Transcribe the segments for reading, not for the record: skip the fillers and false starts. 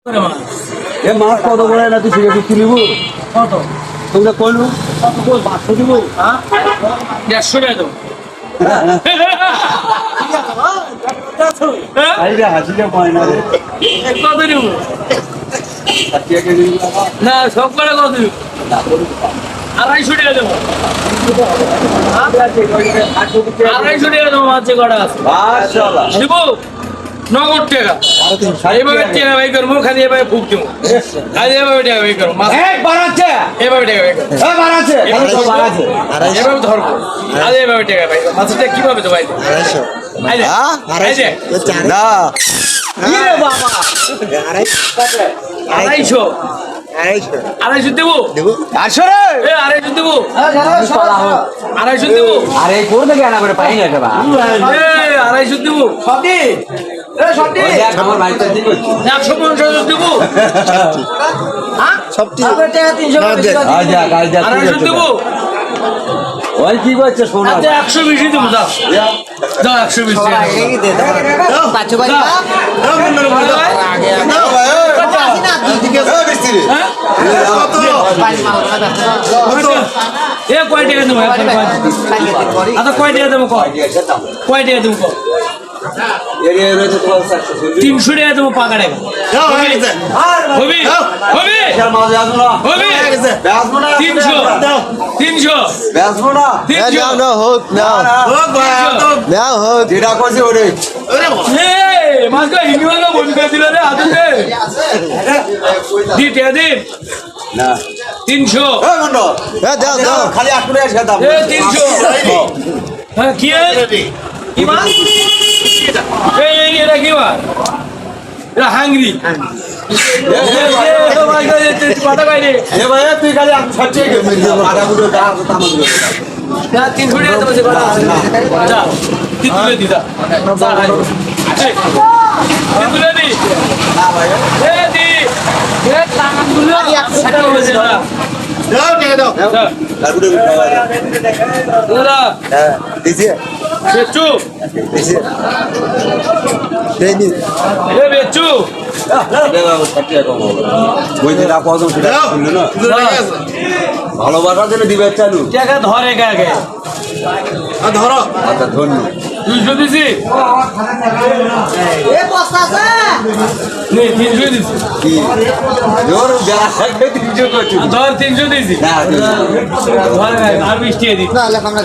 এ মাছ কত বড় না তুই সিগারেট তুলিব কত তোমরা কইলু কত কই 500 দিব হ্যাঁ 150 টাকা দাও আইরে হাসিটা পায় না রে কত দিব না সব করে কত দিব 250 টাকা দেবো 250 টাকা দেবো মাছ কটা আছে মাশাআল্লাহ দিব নগদ টাকা এইভাবে টাকা ভাই করবো খালি এভাবে ফুক দেবো খালি এভাবে টাকা ভাই করবো বাড়াচ্ছে এভাবে টাকা ভাই করবো বাড়াচ্ছে এভাবে ধরবো খালি এভাবে টাকা ভাই মাছটা কিভাবে তো ভাই 250 না আড়াইশো দেবো আড়াইশো দেবো আড়াইশো দেবো আরে কোন থেকে আনা করে পাই না আড়াইশো দেবো সত্যি 150 দেবো আড়াইশো দেবো ওই কি করছে সোনা 120 দেবো দাও 300 টাকা দেবো পাকা টাকা হবি 300 হোক যেটা করছে ওরে মাছ হিন্দু বন্ধ করে দিল রে হাতে দিন না 300 খালি 8 টাকা দাম 300 হ্যাঁ কি কি মাছ এটা কি মাছ এটা হাঙ্গরি তুই খালি 300 ভালোবাসার জন্য দিবে চালু টাকা ধরে আগে ধরো আচ্ছা ধন্য 200 দিছি 300 দিছি কি ধর যারা থাকবে 300 করছি ধর 300 দিছি না ধর আর 20 টাকা দিছি না লেখ আমরা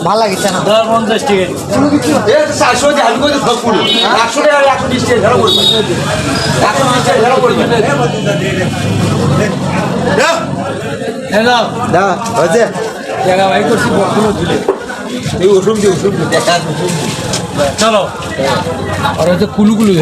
ভালো লাগিছে না ধর 50 টাকা দিছি এ 400 দিয়ে আমি কই সব পুরো 100 টাকা 120 টাকা ধরো বলবো 120 টাকা ধরো বলবো দাও দাও হচ্ছে জায়গা ভাই করছি বকুলো দিলে এই ওষুধ দিয়ে দেখা চলো আর হচ্ছে কুলুকুলু